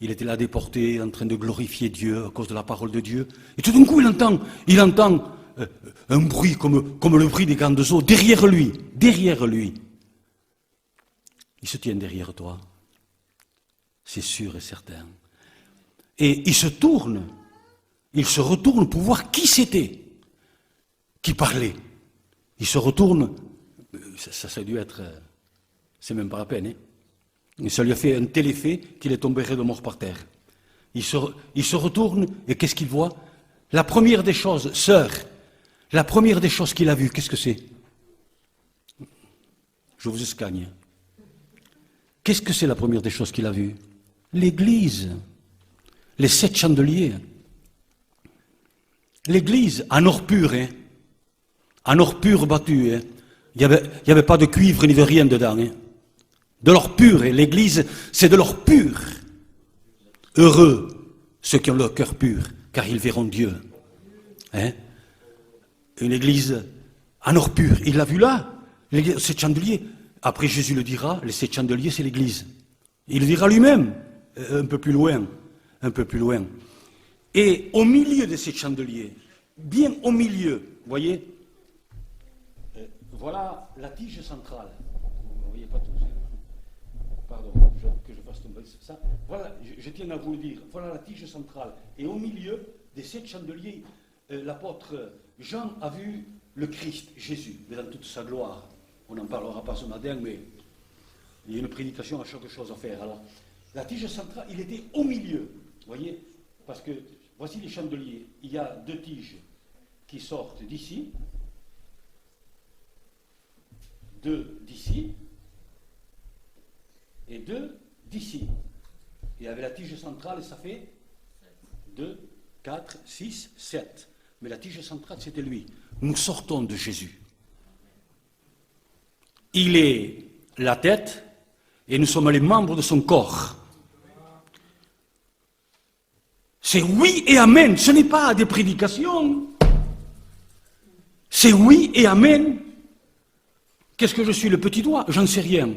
il était là déporté, en train de glorifier Dieu à cause de la parole de Dieu. Et tout d'un coup, il entend un bruit comme le bruit des grandes eaux derrière lui. Il se tient derrière toi. C'est sûr et certain. Et il se retourne pour voir qui c'était qui parlait. Il se retourne, ça a dû être, c'est même pas la peine, Et ça lui a fait un tel effet qu'il est tombé raide mort par terre. Il se retourne et qu'est-ce qu'il voit? La première des choses, sœur, la première des choses qu'il a vues, qu'est-ce que c'est? Je vous escagne. Qu'est-ce que c'est la première des choses qu'il a vues? L'église. Les 7 chandeliers. L'église, en or pur, en or pur battu. Il n'y avait pas de cuivre ni de rien dedans. De l'or pur, l'église, c'est de l'or pur. Heureux ceux qui ont leur cœur pur, car ils verront Dieu. Une église en or pur. Il l'a vu là, les 7 chandeliers. Après, Jésus le dira, les 7 chandeliers, c'est l'église. Il le dira lui-même, un peu plus loin. Et au milieu de ces chandeliers, bien au milieu, vous voyez, voilà la tige centrale. Vous ne voyez pas tout ça. Pardon, que je fasse tomber ça. Voilà, je tiens à vous le dire. Voilà la tige centrale. Et au milieu des 7 chandeliers, l'apôtre Jean a vu le Christ, Jésus, mais dans toute sa gloire. On n'en parlera pas ce matin, mais il y a une prédication à chaque chose à faire. Alors, la tige centrale, il était au milieu, vous voyez, parce que voici les chandeliers. Il y a 2 tiges qui sortent d'ici, 2 d'ici, et 2 d'ici. Et avec la tige centrale, ça fait 2, 4, 6, 7. Mais la tige centrale, c'était lui. Nous sortons de Jésus. Il est la tête et nous sommes les membres de son corps. C'est oui et amen. Ce n'est pas des prédications. C'est oui et amen. Qu'est-ce que je suis, le petit doigt? J'en sais rien.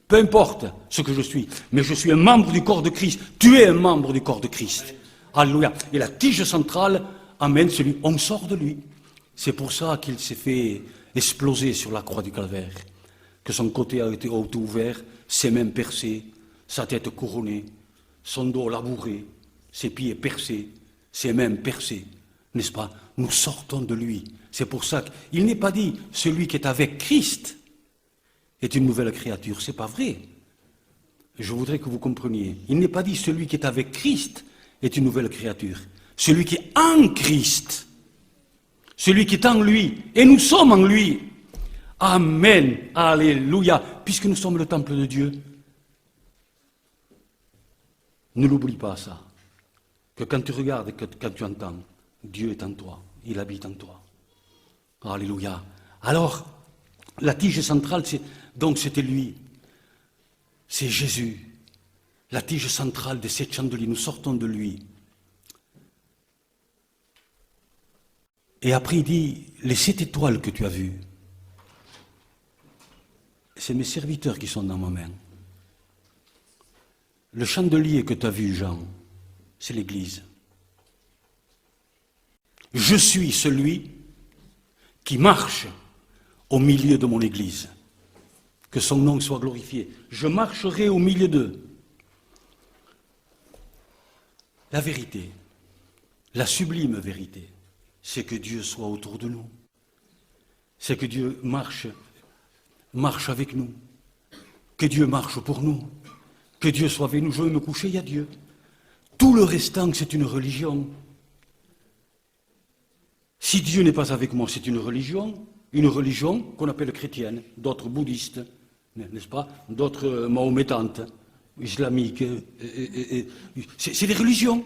Peu importe ce que je suis. Mais je suis un membre du corps de Christ. Tu es un membre du corps de Christ. Alléluia. Et la tige centrale, amen, c'est lui. On sort de lui. C'est pour ça qu'il s'est fait exploser sur la croix du calvaire. Que son côté a été ouvert, ses mains percées, sa tête couronnée, son dos labouré, ses pieds percés, ses mains percées, n'est-ce pas? Nous sortons de lui. C'est pour ça qu'il n'est pas dit celui qui est avec Christ est une nouvelle créature. C'est pas vrai. Je voudrais que vous compreniez. Il n'est pas dit celui qui est avec Christ est une nouvelle créature. Celui qui est en Christ, celui qui est en lui, et nous sommes en lui. Amen, alléluia, puisque nous sommes le temple de Dieu. Ne l'oublie pas ça, que quand tu regardes, quand tu entends, Dieu est en toi, il habite en toi. Alléluia. Alors, la tige centrale, donc c'était lui, c'est Jésus. la tige centrale de cette chandelier, nous sortons de lui. Et après il dit, les 7 étoiles que tu as vues, c'est mes serviteurs qui sont dans ma main. Le chandelier que tu as vu, Jean, c'est l'Église. Je suis celui qui marche au milieu de mon Église. Que son nom soit glorifié. Je marcherai au milieu d'eux. La vérité, la sublime vérité, c'est que Dieu soit autour de nous. C'est que Dieu marche avec nous. Que Dieu marche pour nous. Que Dieu soit avec nous. Je veux me coucher, il y a Dieu. Tout le restant, c'est une religion. Si Dieu n'est pas avec moi, c'est une religion qu'on appelle chrétienne, d'autres bouddhistes, n'est-ce pas, d'autres mahométantes, islamiques. C'est des religions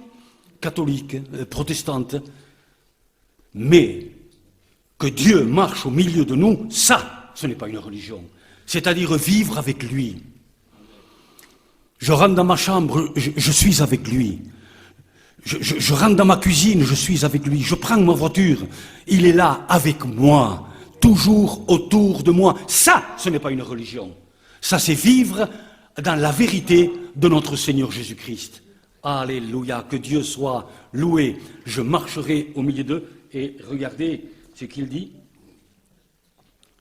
catholiques, protestantes. Mais que Dieu marche au milieu de nous, ça, ce n'est pas une religion. C'est-à-dire vivre avec lui. Je rentre dans ma chambre, je suis avec lui. Je rentre dans ma cuisine, je suis avec lui. Je prends ma voiture, il est là avec moi, toujours autour de moi. Ça, ce n'est pas une religion. Ça, c'est vivre dans la vérité de notre Seigneur Jésus-Christ. Alléluia, que Dieu soit loué. Je marcherai au milieu d'eux. Et regardez ce qu'il dit.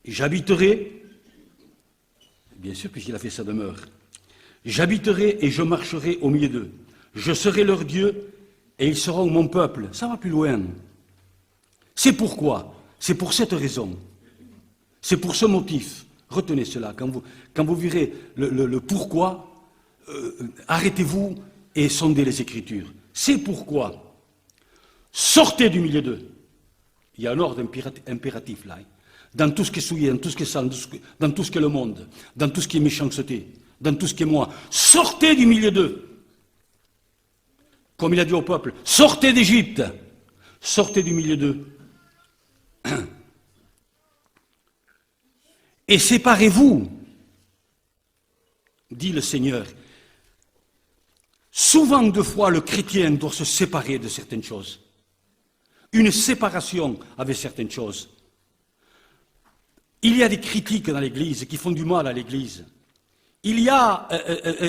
J'habiterai, bien sûr, puisqu'il a fait sa demeure. J'habiterai et je marcherai au milieu d'eux. Je serai leur Dieu et ils seront mon peuple. Ça va plus loin. C'est pourquoi, c'est pour cette raison, c'est pour ce motif. Retenez cela, quand vous verrez le pourquoi, arrêtez-vous et sondez les Écritures. C'est pourquoi, sortez du milieu d'eux. Il y a un ordre impératif là. Dans tout ce qui est souillé, dans tout ce qui est sale, dans tout ce qui est le monde, dans tout ce qui est méchanceté, dans tout ce qui est moi. Sortez du milieu d'eux. Comme il a dit au peuple, sortez d'Égypte. Sortez du milieu d'eux. Et séparez-vous, dit le Seigneur. Souvent de fois, le chrétien doit se séparer de certaines choses. Une séparation avec certaines choses. Il y a des critiques dans l'Église qui font du mal à l'Église. Il y a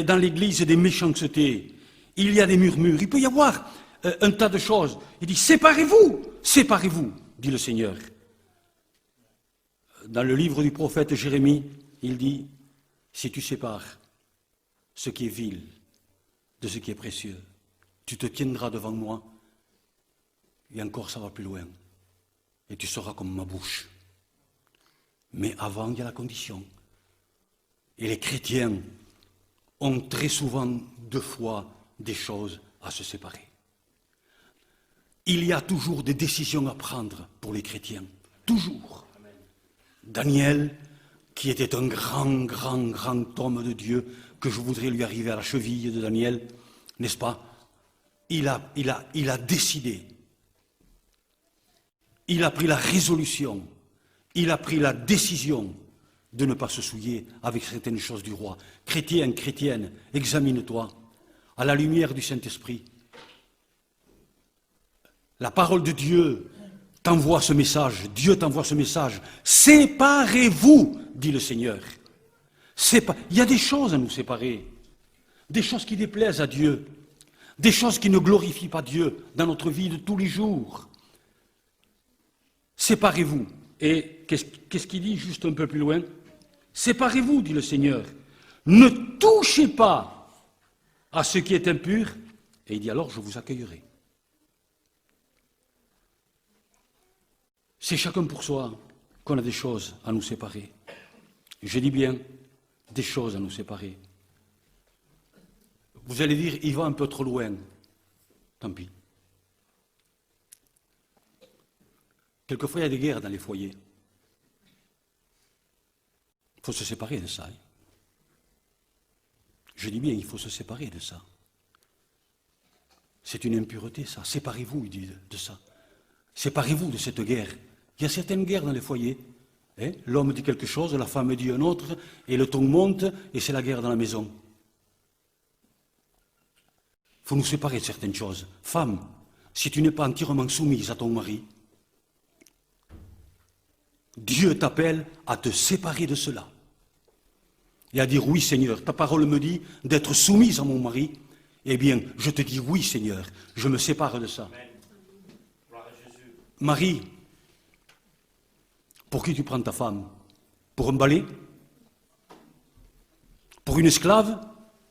dans l'Église des méchancetés. Il y a des murmures. Il peut y avoir un tas de choses. Il dit, séparez-vous, séparez-vous, dit le Seigneur. Dans le livre du prophète Jérémie, il dit, si tu sépares ce qui est vil de ce qui est précieux, tu te tiendras devant moi, et encore ça va plus loin, et tu seras comme ma bouche. Mais avant, il y a la condition. Et les chrétiens ont très souvent deux fois des choses à se séparer. Il y a toujours des décisions à prendre pour les chrétiens. Toujours. Daniel, qui était un grand homme de Dieu, que je voudrais lui arriver à la cheville de Daniel, n'est-ce pas? Il a décidé. Il a pris la résolution. Il a pris la décision de ne pas se souiller avec certaines choses du roi. Chrétien, chrétienne, examine-toi à la lumière du Saint-Esprit. La parole de Dieu t'envoie ce message, Dieu t'envoie ce message. Séparez-vous, dit le Seigneur. Il y a des choses à nous séparer, des choses qui déplaisent à Dieu, des choses qui ne glorifient pas Dieu dans notre vie de tous les jours. Séparez-vous. Et qu'est-ce qu'il dit juste un peu plus loin? Séparez-vous, dit le Seigneur. Ne touchez pas à ce qui est impur. Et il dit alors, je vous accueillerai. C'est chacun pour soi qu'on a des choses à nous séparer. Je dis bien, des choses à nous séparer. Vous allez dire, il va un peu trop loin. Tant pis. Quelquefois, il y a des guerres dans les foyers. Il faut se séparer de ça. Je dis bien, il faut se séparer de ça. C'est une impureté, ça. Séparez-vous, il dit, de ça. Séparez-vous de cette guerre. Il y a certaines guerres dans les foyers. L'homme dit quelque chose, la femme dit un autre, et le ton monte, et c'est la guerre dans la maison. faut nous séparer de certaines choses. Femme, si tu n'es pas entièrement soumise à ton mari, Dieu t'appelle à te séparer de cela. Et à dire, oui Seigneur, ta parole me dit d'être soumise à mon mari. Eh bien, je te dis, oui Seigneur, je me sépare de ça. Marie, pour qui tu prends ta femme? Pour un balai? Pour une esclave?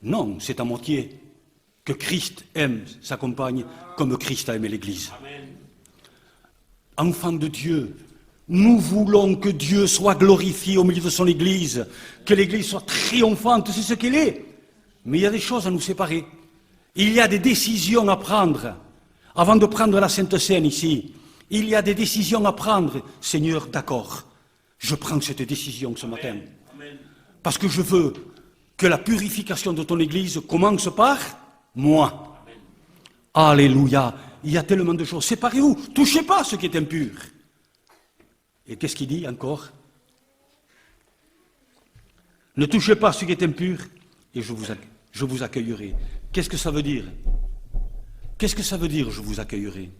Non, c'est à moitié que Christ aime sa compagne comme Christ a aimé l'Église. Enfants de Dieu, nous voulons que Dieu soit glorifié au milieu de son Église, que l'Église soit triomphante, c'est ce qu'elle est. Mais il y a des choses à nous séparer. Il y a des décisions à prendre. Avant de prendre la Sainte Seine ici, il y a des décisions à prendre. Seigneur, d'accord, je prends cette décision ce matin. Parce que je veux que la purification de ton Église commence par moi. Alléluia. Il y a tellement de choses. Séparez-vous. Touchez pas ce qui est impur. Et qu'est-ce qu'il dit encore? Ne touchez pas ce qui est impur et je vous accueillerai. Qu'est-ce que ça veut dire? Qu'est-ce que ça veut dire, je vous accueillerai?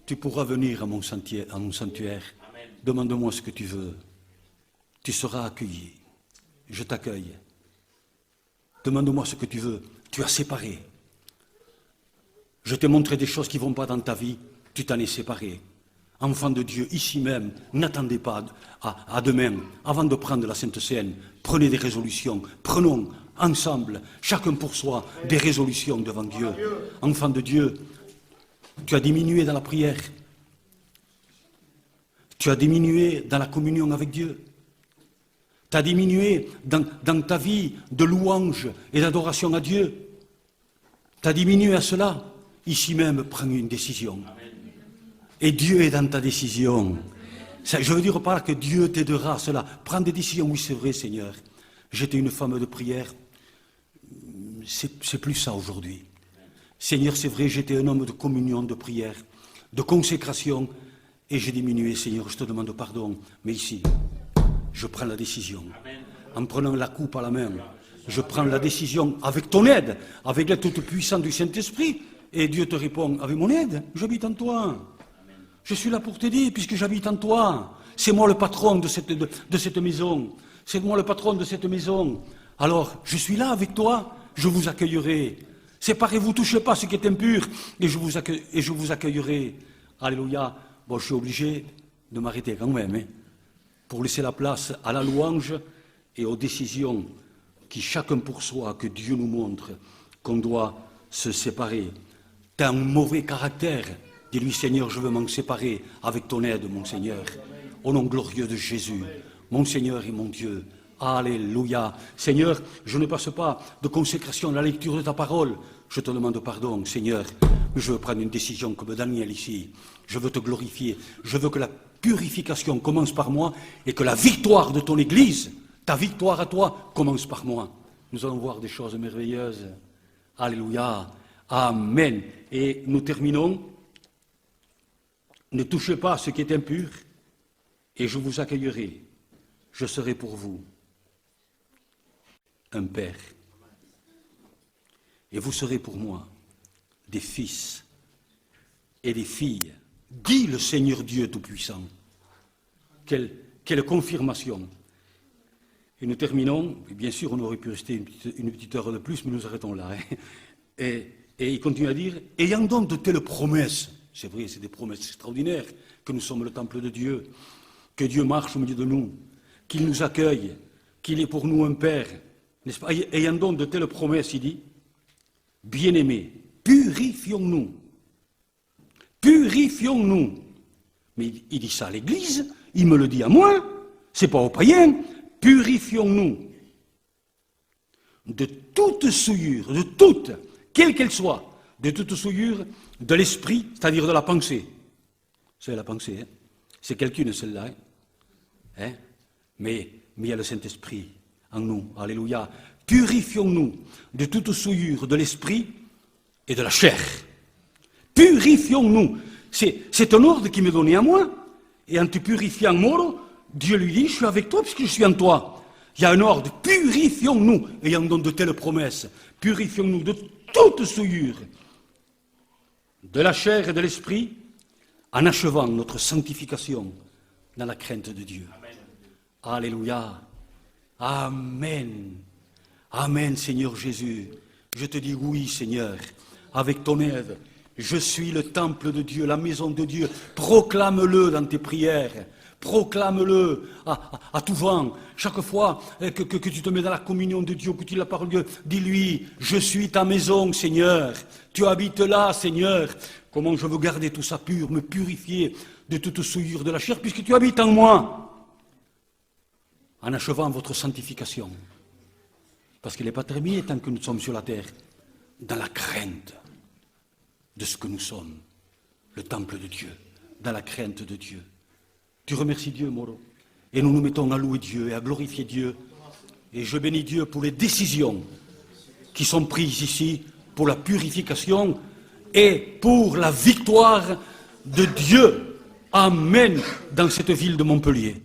Tu pourras venir à mon sanctuaire. Demande-moi ce que tu veux. Tu seras accueilli. Je t'accueille. Demande-moi ce que tu veux. Tu as séparé. Je t'ai montré des choses qui ne vont pas dans ta vie. Tu t'en es séparé. Enfants de Dieu, ici même, n'attendez pas à demain. Avant de prendre la Sainte Seine, prenez des résolutions. Prenons ensemble, chacun pour soi, des résolutions devant Dieu. Enfants de Dieu, tu as diminué dans la prière. Tu as diminué dans la communion avec Dieu. Tu as diminué dans ta vie de louange et d'adoration à Dieu. Tu as diminué à cela. Ici même, prends une décision. Et Dieu est dans ta décision. Je veux dire par là que Dieu t'aidera à cela. Prends des décisions. Oui, c'est vrai, Seigneur. J'étais une femme de prière. C'est plus ça aujourd'hui. Seigneur, c'est vrai, j'étais un homme de communion, de prière, de consécration. Et j'ai diminué, Seigneur, je te demande pardon. Mais ici, je prends la décision. En prenant la coupe à la main, je prends la décision avec ton aide, avec l'aide toute puissante du Saint-Esprit. Et Dieu te répond, avec mon aide, j'habite en toi. Je suis là pour t'aider, puisque j'habite en toi. C'est moi le patron de cette maison. C'est moi le patron de cette maison. Alors, je suis là avec toi, je vous accueillerai. Séparez-vous, touchez pas ce qui est impur, et je vous accueillerai. Alléluia. Bon, je suis obligé de m'arrêter quand même, pour laisser la place à la louange et aux décisions qui, chacun pour soi, que Dieu nous montre qu'on doit se séparer. T'as un mauvais caractère. Dis-lui, Seigneur, je veux m'en séparer avec ton aide, mon Seigneur. Au nom glorieux de Jésus, mon Seigneur et mon Dieu. Alléluia. Seigneur, je ne passe pas de consécration à la lecture de ta parole. Je te demande pardon, Seigneur. Mais je veux prendre une décision comme Daniel ici. Je veux te glorifier. Je veux que la purification commence par moi et que la victoire de ton Église, ta victoire à toi, commence par moi. Nous allons voir des choses merveilleuses. Alléluia. Amen. Et nous terminons. Ne touchez pas à ce qui est impur, et je vous accueillerai. Je serai pour vous un père. Et vous serez pour moi des fils et des filles, dit le Seigneur Dieu Tout-Puissant. Quelle confirmation. Et nous terminons, et bien sûr on aurait pu rester une petite heure de plus, mais nous arrêtons là. Et il continue à dire, ayant donc de telles promesses, c'est vrai, c'est des promesses extraordinaires, que nous sommes le temple de Dieu, que Dieu marche au milieu de nous, qu'il nous accueille, qu'il est pour nous un Père, n'est-ce pas? Ayant donc de telles promesses, il dit, bien-aimés, purifions-nous. Purifions-nous. Mais il dit ça à l'Église, il me le dit à moi, c'est pas aux païens. Purifions-nous de toute souillure, de toute, quelle qu'elle soit, de toute souillure de l'esprit, c'est-à-dire de la pensée. C'est la pensée, hein? C'est quelqu'une celle-là. Hein? Mais il y a le Saint-Esprit en nous. Alléluia. Purifions-nous de toute souillure de l'esprit et de la chair. Purifions-nous. C'est un ordre qui m'est donné à moi. Et en te purifiant, Moro, Dieu lui dit, je suis avec toi puisque je suis en toi. Il y a un ordre. Purifions-nous, ayant donc de telles promesses. Purifions-nous de toute souillure de la chair et de l'esprit, en achevant notre sanctification dans la crainte de Dieu. Amen. Alléluia. Amen. Amen, Seigneur Jésus. Je te dis oui, Seigneur, avec ton aide. Je suis le temple de Dieu, la maison de Dieu. Proclame-le dans tes prières. Proclame-le à tout vent. Chaque fois que tu te mets dans la communion de Dieu, que tu dis la parole de Dieu, dis-lui, je suis ta maison, Seigneur. Tu habites là, Seigneur. Comment je veux garder tout ça pur, me purifier de toute souillure de la chair, puisque tu habites en moi. En achevant votre sanctification. Parce qu'elle n'est pas terminée tant que nous sommes sur la terre. Dans la crainte de ce que nous sommes. Le temple de Dieu. Dans la crainte de Dieu. Tu remercies Dieu, Moro. Et nous nous mettons à louer Dieu et à glorifier Dieu. Et je bénis Dieu pour les décisions qui sont prises ici, pour la purification et pour la victoire de Dieu. Amen, dans cette ville de Montpellier.